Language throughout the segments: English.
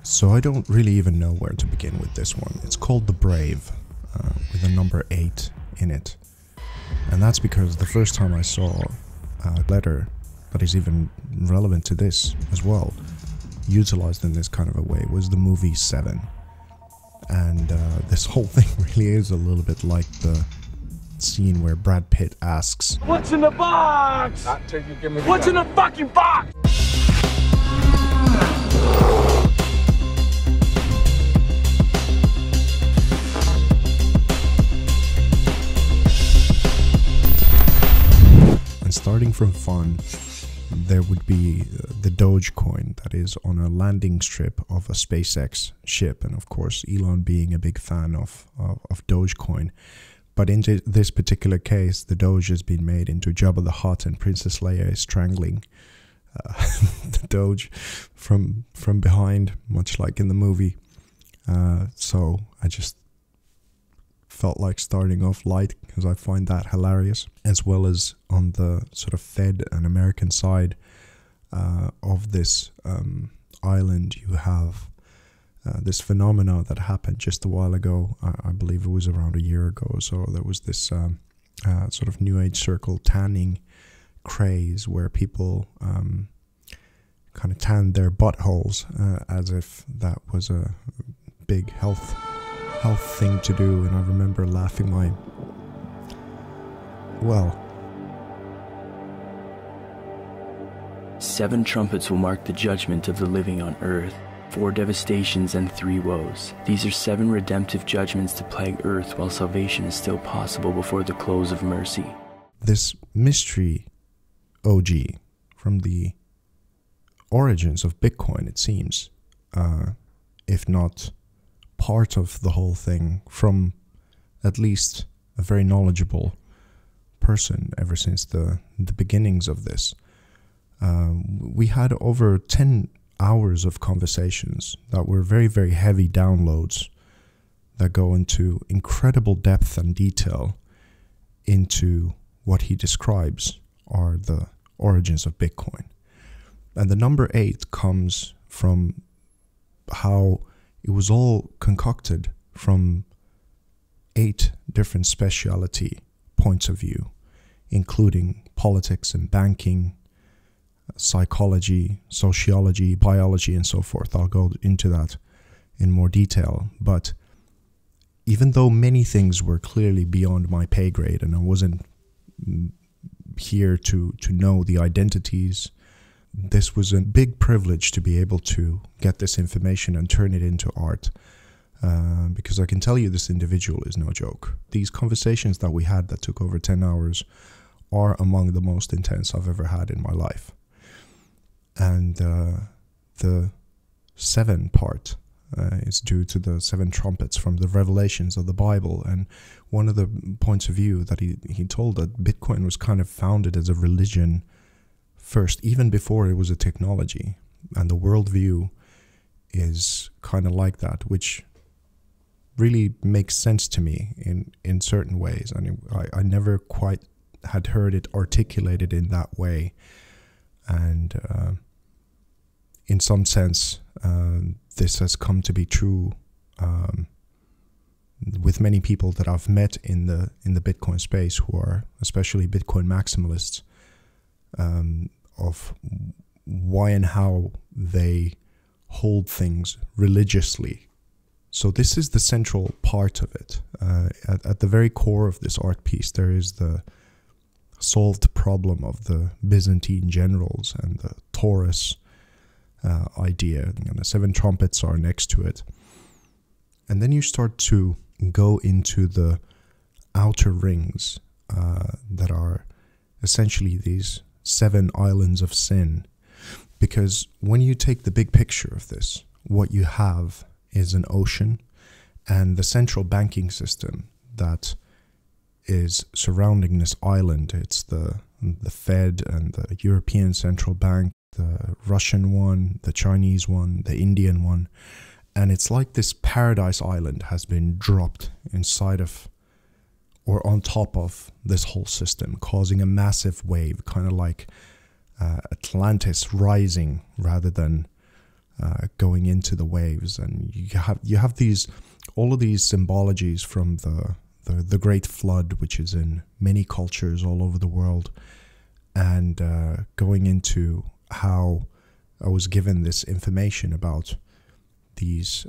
So I don't really even know where to begin with this one. It's called The Brave, with a number 8 in it. And that's because the first time I saw a letter that is even relevant to this as well, utilized in this kind of a way, was the movie Seven. And this whole thing really is a little bit like the scene where Brad Pitt asks, "What's in the box? Not till you give me the What's in the fucking box?" And starting from fun, there would be the Dogecoin that is on a landing strip of a SpaceX ship, and of course Elon being a big fan of Dogecoin. But in this particular case, the Doge has been made into Jabba the Hutt, and Princess Leia is strangling the Doge from behind, much like in the movie. So I just felt like starting off light because I find that hilarious, as well as on the sort of Fed and American side of this island, you have this phenomena that happened just a while ago. I believe it was around a year ago. So there was this sort of New Age circle tanning craze where people kind of tanned their buttholes as if that was a big health thing to do. And I remember laughing my... well... 7 trumpets will mark the judgment of the living on earth. 4 devastations and 3 woes. These are 7 redemptive judgments to plague earth while salvation is still possible before the close of mercy. This mystery OG from the origins of Bitcoin, it seems, if not part of the whole thing, from at least a very knowledgeable person ever since the beginnings of this. We had over 10 hours of conversations that were very, very heavy downloads that go into incredible depth and detail into what he describes are the origins of Bitcoin. And the number 8 comes from how it was all concocted from 8 different specialty points of view, including politics and banking, psychology, sociology, biology, and so forth. I'll go into that in more detail. But even though many things were clearly beyond my pay grade and I wasn't here to know the identities, this was a big privilege to be able to get this information and turn it into art. Because I can tell you this individual is no joke. These conversations that we had that took over 10 hours are among the most intense I've ever had in my life. And the 7 part is due to the 7 trumpets from the revelations of the Bible. And one of the points of view that he told that Bitcoin was kind of founded as a religion first, even before it was a technology. And the worldview is kind of like that, which really makes sense to me in certain ways. And I never quite had heard it articulated in that way. And in some sense, this has come to be true with many people that I've met in the Bitcoin space, who are especially Bitcoin maximalists, of why and how they hold things religiously. So this is the central part of it. At the very core of this art piece, there is the solved problem of the Byzantine generals and the Taurus idea, and the 7 trumpets are next to it. And then you start to go into the outer rings that are essentially these 7 islands of sin. Because when you take the big picture of this, what you have is an ocean and the central banking system that is surrounding this island. It's the Fed and the European Central Bank, the Russian one, the Chinese one, the Indian one. And it's like this paradise island has been dropped inside of, or on top of, this whole system, causing a massive wave, kind of like Atlantis rising rather than going into the waves, and you have these all of these symbologies from the Great Flood, which is in many cultures all over the world, and going into how I was given this information about these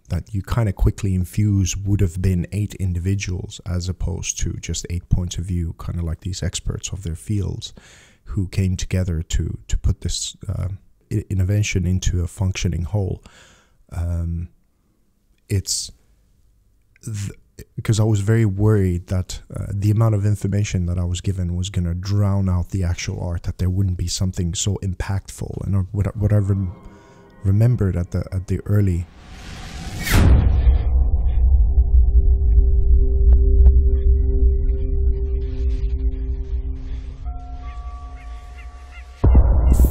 that you kind of quickly infuse would have been 8 individuals as opposed to just 8 points of view, kind of like these experts of their fields who came together to put this invention into a functioning whole. It's because I was very worried that the amount of information that I was given was going to drown out the actual art, that there wouldn't be something so impactful. And what I remembered at the early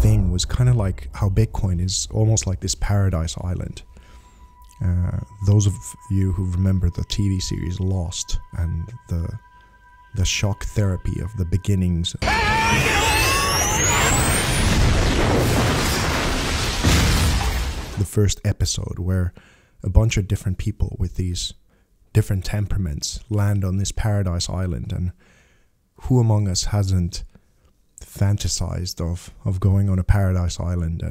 thing was kind of like how Bitcoin is almost like this paradise island. Those of you who remember the TV series Lost and the shock therapy of the beginnings, the first episode where a bunch of different people with these different temperaments land on this paradise island, and who among us hasn't fantasized of going on a paradise island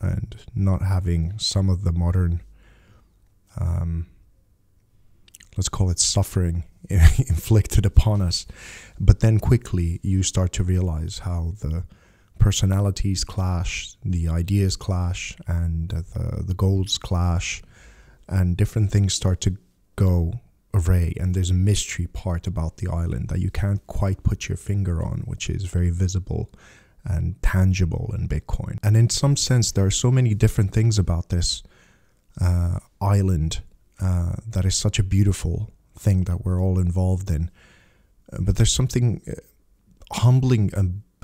and not having some of the modern let's call it suffering inflicted upon us, but then quickly you start to realize how the personalities clash, the ideas clash, and the goals clash, and different things start to go array, and there's a mystery part about the island that you can't quite put your finger on, which is very visible and tangible in Bitcoin. And in some sense there are so many different things about this island that is such a beautiful thing that we're all involved in, but there's something humbling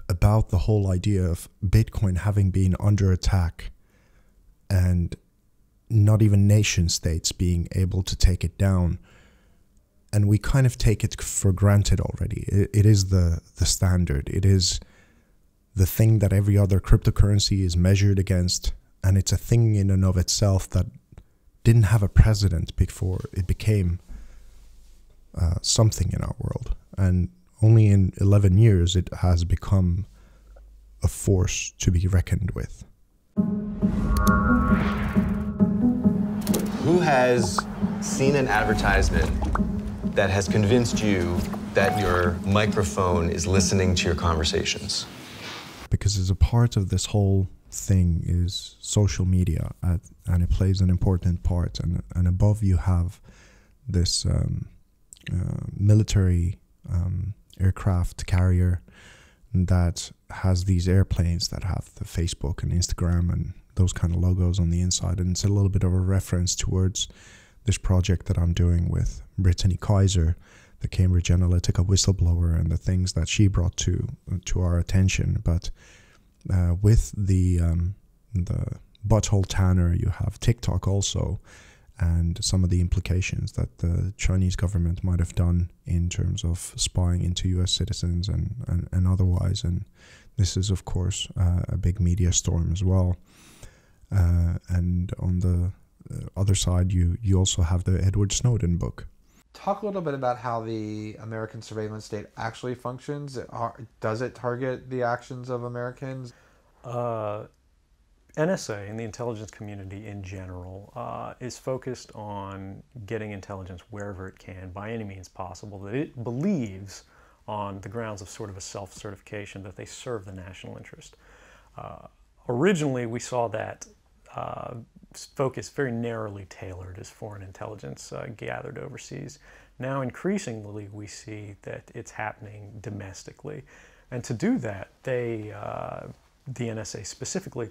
about the whole idea of Bitcoin having been under attack and not even nation states being able to take it down, and we kind of take it for granted already. It is the standard, it is the thing that every other cryptocurrency is measured against, and it's a thing in and of itself that didn't have a precedent before it became something in our world. And only in 11 years it has become a force to be reckoned with. Who has seen an advertisement that has convinced you that your microphone is listening to your conversations? Because as a part of this whole thing is social media, and it plays an important part, and above you have this military aircraft carrier that has these airplanes that have the Facebook and Instagram and those kind of logos on the inside, and it's a little bit of a reference towards this project that I'm doing with Brittany Kaiser, the Cambridge Analytica whistleblower, and the things that she brought to our attention. But with the butthole tanner, you have TikTok also, and some of the implications that the Chinese government might have done in terms of spying into US citizens and otherwise. And this is, of course, a big media storm as well. And on the other side, you also have the Edward Snowden book. Talk a little bit about how the American surveillance state actually functions. Does it target the actions of Americans? NSA and the intelligence community in general is focused on getting intelligence wherever it can by any means possible that it believes, on the grounds of sort of a self-certification, that they serve the national interest. Originally, we saw that focus very narrowly tailored as foreign intelligence gathered overseas. Now, increasingly, we see that it's happening domestically. And to do that, the NSA specifically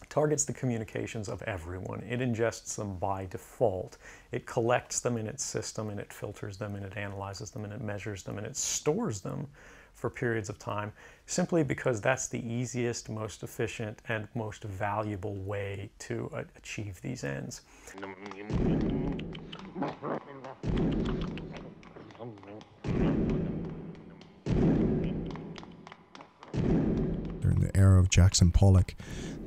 targets the communications of everyone. It ingests them by default. It collects them in its system, and it filters them, and it analyzes them, and it measures them, and it stores them for periods of time, simply because that's the easiest, most efficient, and most valuable way to achieve these ends. During the era of Jackson Pollock,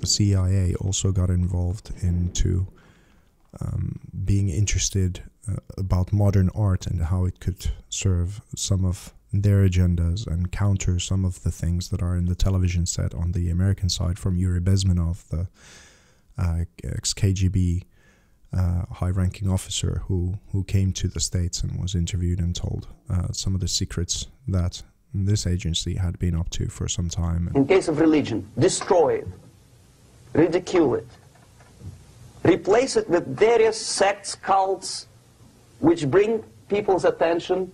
CIA also got involved into being interested about modern art and how it could serve some of their agendas and counter some of the things that are in the television set on the American side from Yuri Bezmenov, the ex-KGB high-ranking officer who came to the States and was interviewed and told some of the secrets that this agency had been up to for some time. In case of religion, destroy it, ridicule it, replace it with various sects, cults, which bring people's attention,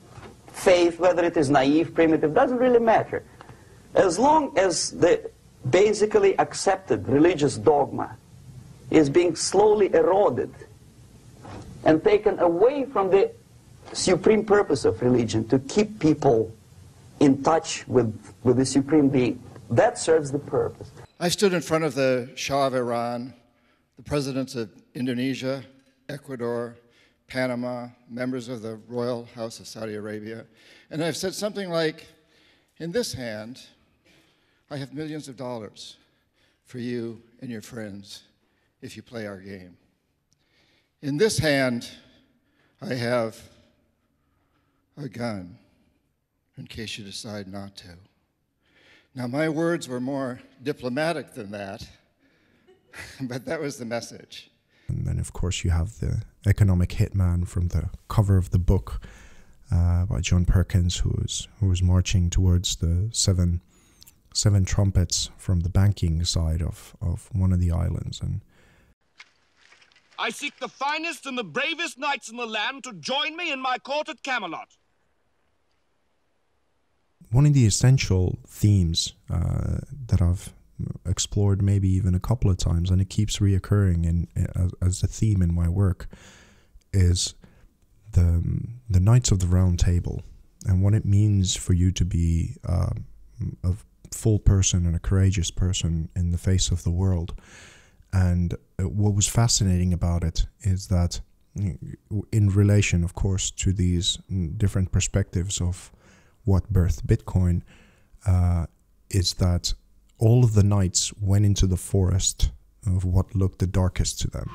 faith, whether it is naive, primitive, doesn't really matter. As long as the basically accepted religious dogma is being slowly eroded and taken away from the supreme purpose of religion, to keep people in touch with the supreme being, that serves the purpose. I stood in front of the Shah of Iran, the presidents of Indonesia, Ecuador, Panama, members of the Royal House of Saudi Arabia, and I've said something like, in this hand, I have millions of dollars for you and your friends if you play our game. In this hand, I have a gun in case you decide not to. Now, my words were more diplomatic than that, but that was the message. And then, of course, you have the economic hitman from the cover of the book by John Perkins, who was marching towards the seven trumpets from the banking side of one of the islands. And I seek the finest and the bravest knights in the land to join me in my court at Camelot. One of the essential themes that I've explored maybe even a couple of times, and it keeps reoccurring as a theme in my work, is the Knights of the Round Table, and what it means for you to be a full person and a courageous person in the face of the world. And what was fascinating about it is that, in relation, of course, to these different perspectives of what birthed Bitcoin, is that all of the knights went into the forest of what looked the darkest to them.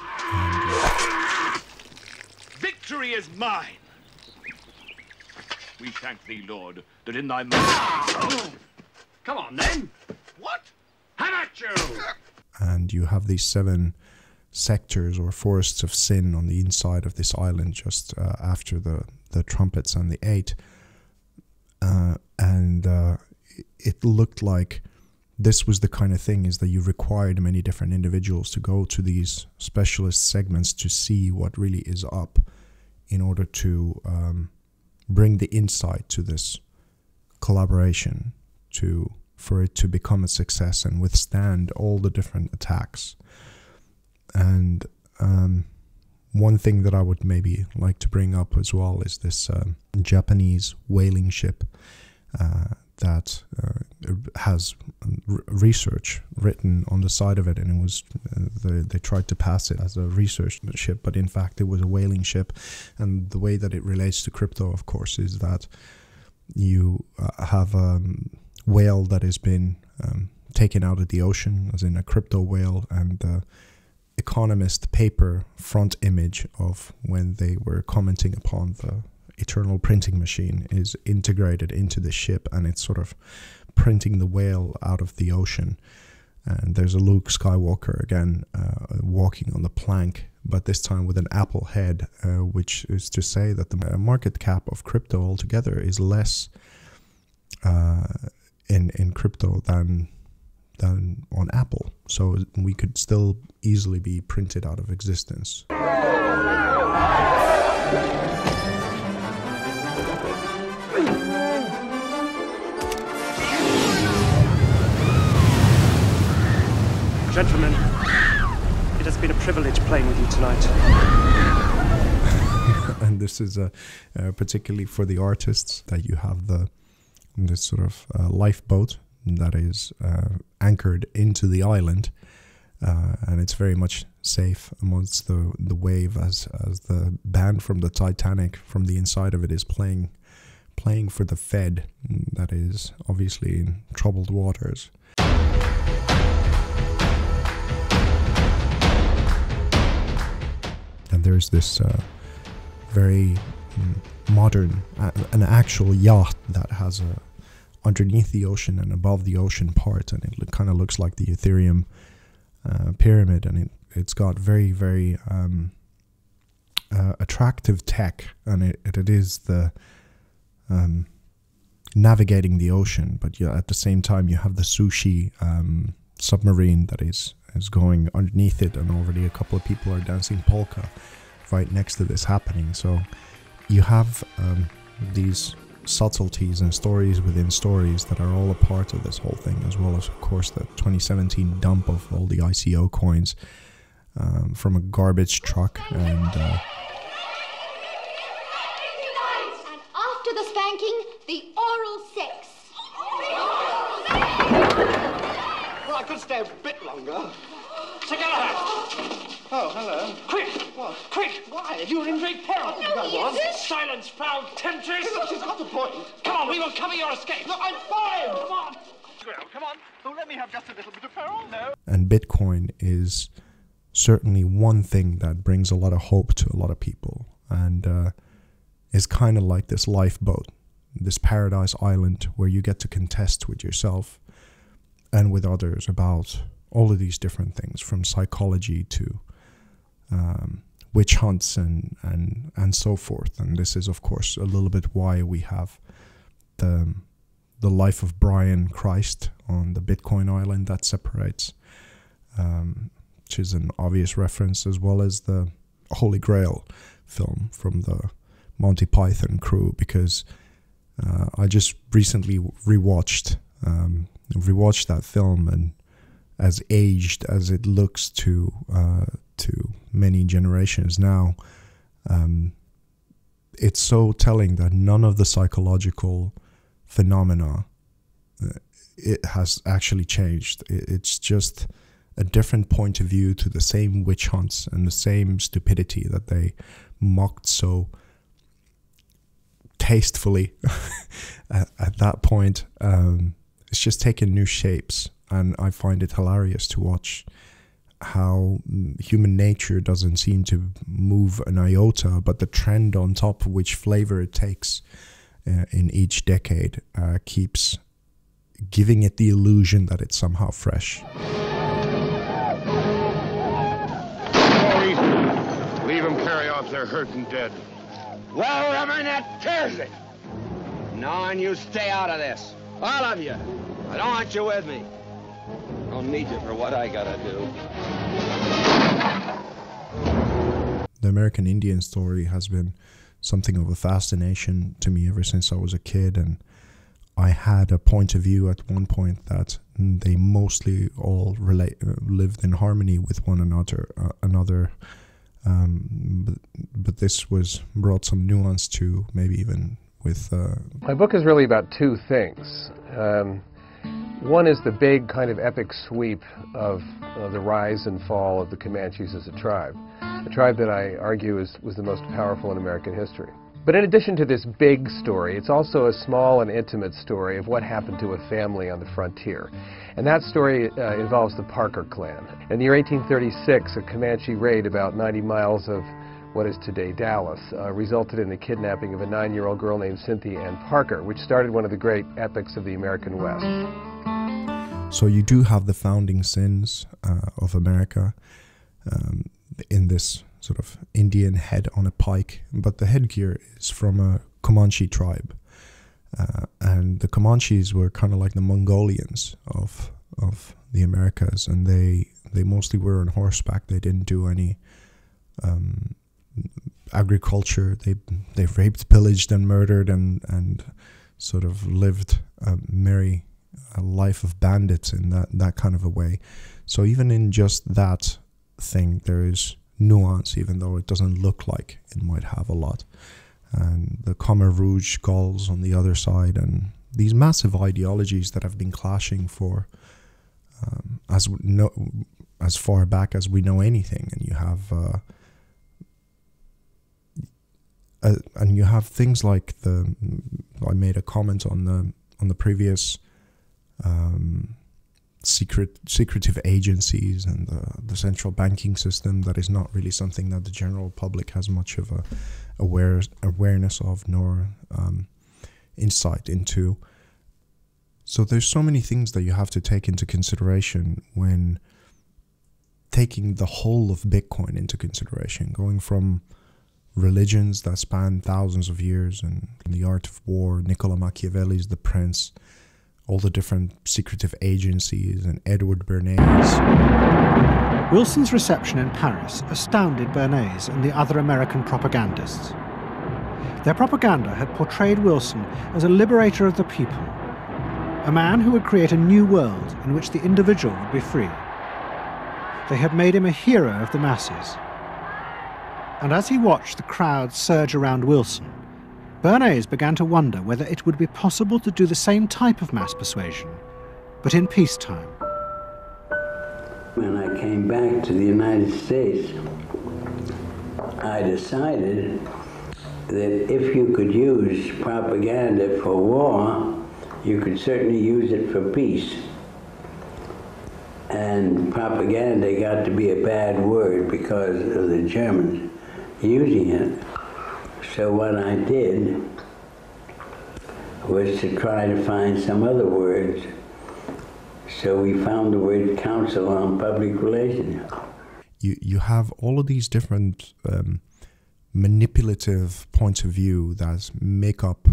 Victory is mine. We thank thee, Lord, that in thy mercy... Come on, then. What? Have at you! And you have these 7 sectors or forests of sin on the inside of this island just after the trumpets and the 8. It looked like this was the kind of thing is that you required many different individuals to go to these specialist segments to see what really is up in order to bring the insight to this collaboration for it to become a success and withstand all the different attacks. And one thing that I would maybe like to bring up as well is this Japanese whaling ship that has research written on the side of it, and it was they tried to pass it as a research ship, but in fact it was a whaling ship. And the way that it relates to crypto, of course, is that you have a whale that has been taken out of the ocean, as in a crypto whale, and the Economist paper front image of when they were commenting upon the eternal printing machine is integrated into the ship, and it's sort of printing the whale out of the ocean. And there's a Luke Skywalker again walking on the plank, but this time with an Apple head, which is to say that the market cap of crypto altogether is less in crypto than on Apple. So we could still easily be printed out of existence. Gentlemen, it has been a privilege playing with you tonight. And this is particularly for the artists, that you have this sort of lifeboat that is anchored into the island, and it's very much safe amongst the wave as the band from the Titanic from the inside of it is playing for the Fed that is obviously in troubled waters. there's this very modern, an actual yacht that has a underneath the ocean and above the ocean part, and it kind of looks like the Ethereum pyramid, and it's got very, very attractive tech, and it is the navigating the ocean, but at the same time you have the sushi submarine that is going underneath it, and already a couple of people are dancing polka right next to this happening. So you have these subtleties and stories within stories that are all a part of this whole thing, as well as, of course, the 2017 dump of all the ICO coins from a garbage truck. And after the spanking, the oral sex. Well, I could stay a bit longer. Cigarette! Oh, hello. Quick! What? Quick! Why? You're in great peril. Silence, proud temptress! Look, she's got the point. Come on, we will cover your escape. Look, I'm fine! Come on! Come on. Don't let me have just a little bit of peril, no. And Bitcoin is certainly one thing that brings a lot of hope to a lot of people, and is kind of like this lifeboat, this paradise island where you get to contest with yourself and with others about all of these different things, from psychology to witch hunts and so forth. And this is, of course, a little bit why we have the life of Brian Christ on the Bitcoin island that separates, which is an obvious reference, as well as the Holy Grail film from the Monty Python crew, because I just recently rewatched that film, and as aged as it looks to many generations now, it's so telling that none of the psychological phenomena it has actually changed. It's just a different point of view to the same witch hunts and the same stupidity that they mocked so tastefully at that point. It's just taken new shapes, and I find it hilarious to watch how human nature doesn't seem to move an iota, but the trend on top of which flavor it takes in each decade keeps giving it the illusion that it's somehow fresh. Leave them carry off their hurt and dead. Well, Reverend, that tears it. No, and you stay out of this. All of you. I don't want you with me. I don't need you for what I gotta do. The American Indian story has been something of a fascination to me ever since I was a kid, and I had a point of view at one point that they mostly all lived in harmony with one another. But this brought some nuance to maybe even with... My book is really about two things. One is the big kind of epic sweep of the rise and fall of the Comanches as a tribe that I argue was the most powerful in American history. But in addition to this big story, it's also a small and intimate story of what happened to a family on the frontier. And that story involves the Parker clan. In the year 1836, a Comanche raid about 90 miles of what is today Dallas resulted in the kidnapping of a 9-year-old girl named Cynthia Ann Parker, which started one of the great epics of the American West. So you do have the founding sins of America in this sort of Indian head on a pike, but the headgear is from a Comanche tribe, and the Comanches were kind of like the Mongolians of the Americas, and they mostly were on horseback. They didn't do any agriculture. They raped, pillaged, and murdered, and sort of lived a merry life of bandits in that kind of a way. So even in just that thing, there is nuance, even though it doesn't look like it might have a lot. And the Khmer Rouge Gauls on the other side, and these massive ideologies that have been clashing for as far back as we know anything. And you have things like I made a comment on the previous secretive agencies and the central banking system that is not really something that the general public has much of a awareness of, nor insight into. So there's so many things that you have to take into consideration when taking the whole of Bitcoin into consideration, going from religions that span thousands of years and the art of war, Niccolo Machiavelli's The Prince, all the different secretive agencies, and Edward Bernays. Wilson's reception in Paris astounded Bernays and the other American propagandists. Their propaganda had portrayed Wilson as a liberator of the people, a man who would create a new world in which the individual would be free. They had made him a hero of the masses. And as he watched the crowd surge around Wilson, Bernays began to wonder whether it would be possible to do the same type of mass persuasion, but in peacetime. When I came back to the United States, I decided that if you could use propaganda for war, you could certainly use it for peace. And propaganda got to be a bad word because of the Germans using it. So what I did was to try to find some other words. So we found the word Council on Public Relations. You have all of these different manipulative points of view that make up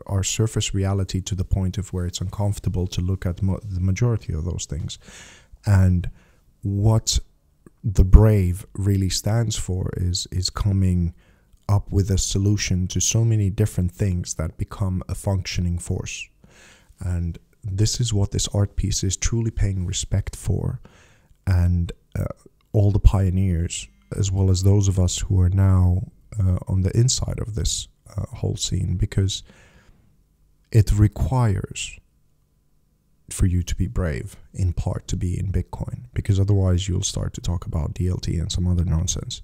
our surface reality to the point of where it's uncomfortable to look at the majority of those things. And what the brave really stands for is coming up with a solution to so many different things that become a functioning force. And this is what this art piece is truly paying respect for. And all the pioneers, as well as those of us who are now on the inside of this whole scene, because it requires for you to be brave, in part, to be in Bitcoin, because otherwise you'll start to talk about DLT and some other nonsense.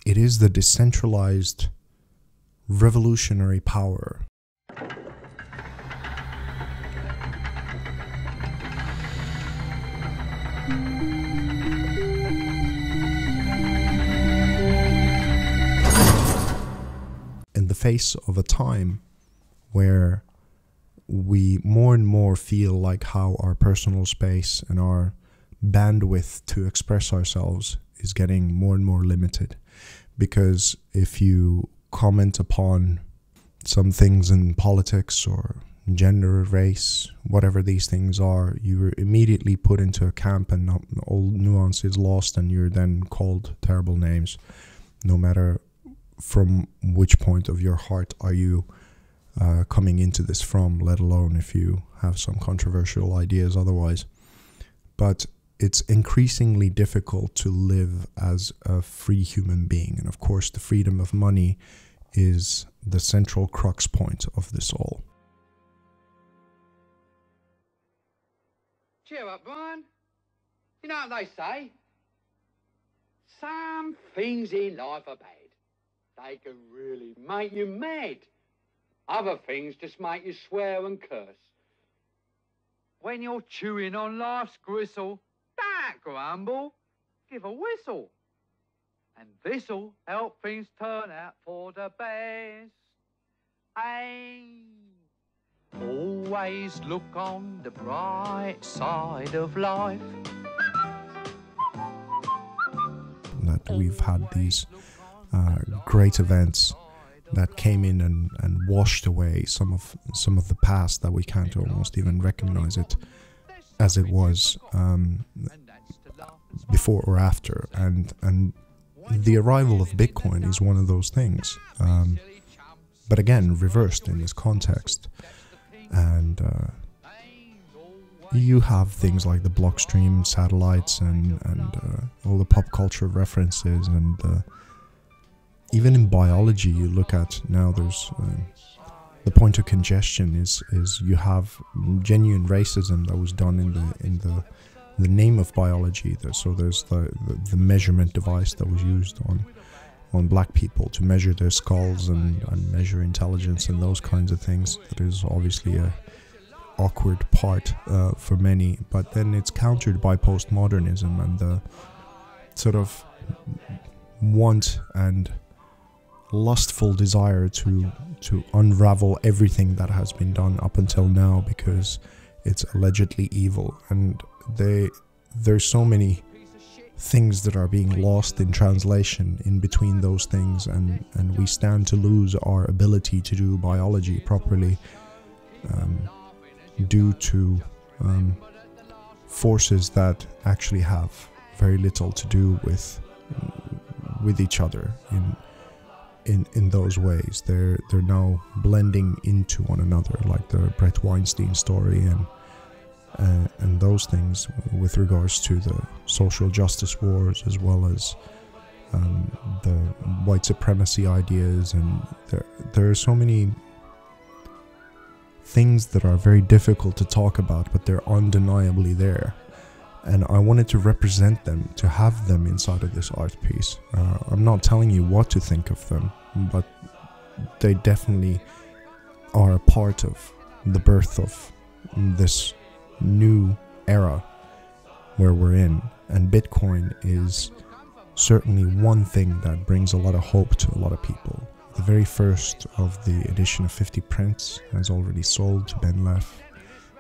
It is the decentralized revolutionary power in the face of a time where we more and more feel like how our personal space and our bandwidth to express ourselves is getting more and more limited. Because if you comment upon some things in politics or gender, race, whatever these things are, you're immediately put into a camp and all nuance is lost, and you're then called terrible names, no matter from which point of your heart are you coming into this from, let alone if you have some controversial ideas otherwise. But it's increasingly difficult to live as a free human being. And of course, the freedom of money is the central crux point of this all. Cheer up, Brian. You know what they say? Some things in life are bad. They can really make you mad. Other things just make you swear and curse. When you're chewing on life's gristle, don't grumble, give a whistle. And this'll help things turn out for the best. Hey, always look on the bright side of life. That we've had these great events that came in and washed away some of the past, that we can't almost even recognize it as it was before or after. And the arrival of Bitcoin is one of those things, but again reversed in this context. And you have things like the Blockstream satellites and all the pop culture references, and even in biology, you look at now, there's the point of congestion is you have genuine racism that was done in the name of biology. So there's the measurement device that was used on black people to measure their skulls and measure intelligence and those kinds of things. That is obviously awkward part for many, but then it's countered by postmodernism and the sort of want and lustful desire to unravel everything that has been done up until now because it's allegedly evil. And there's so many things that are being lost in translation in between those things, and we stand to lose our ability to do biology properly due to forces that actually have very little to do with each other in those ways. They're now blending into one another, like the Brett Weinstein story and those things with regards to the social justice wars, as well as the white supremacy ideas. And there are so many things that are very difficult to talk about, but they're undeniably there. And I wanted to represent them, to have them inside of this art piece. I'm not telling you what to think of them, but they definitely are a part of the birth of this new era where we're in. And Bitcoin is certainly one thing that brings a lot of hope to a lot of people. The very first of the edition of 50 prints has already sold to Ben Leff,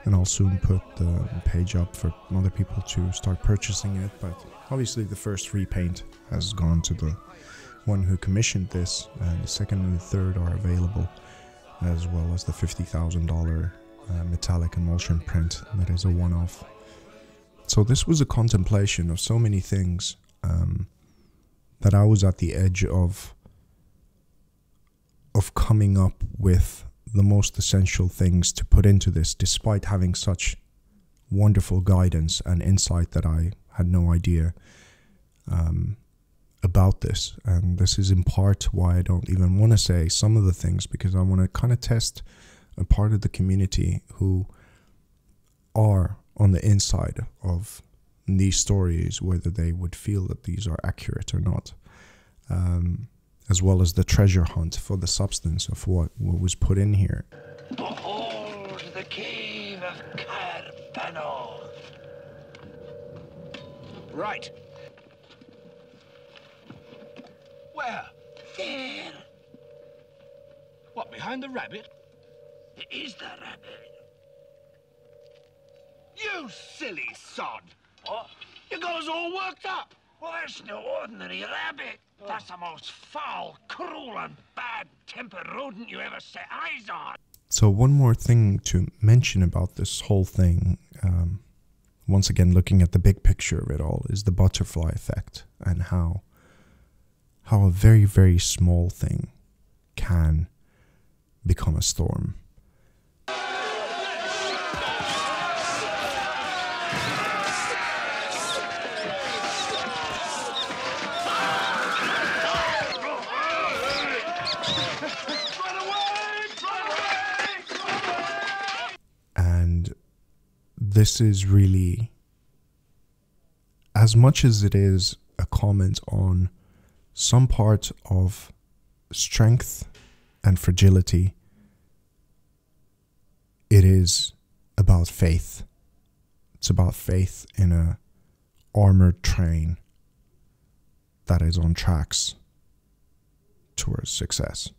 and I'll soon put the page up for other people to start purchasing it. But obviously the first repaint has gone to the one who commissioned this, and the second and the third are available, as well as the $50,000 metallic emulsion print that is a one-off. So this was a contemplation of so many things that I was at the edge of coming up with the most essential things to put into this, despite having such wonderful guidance and insight that I had no idea about this. And this is in part why I don't even want to say some of the things, because I want to kind of test a part of the community who are on the inside of these stories, whether they would feel that these are accurate or not, as well as the treasure hunt for the substance of what was put in here. Behold the cave of Carbano. Right. Where? There. What, behind the rabbit? It is the rabbit. You silly sod! What? You got us all worked up! Well, that's no ordinary rabbit. Oh. That's the most foul, cruel, and bad-tempered rodent you ever set eyes on. So one more thing to mention about this whole thing, once again looking at the big picture of it all, is the butterfly effect, and how a very, very small thing can become a storm. And this is really, as much as it is a comment on some part of strength and fragility, it is about faith. It's about faith in a armored train that is on tracks towards success.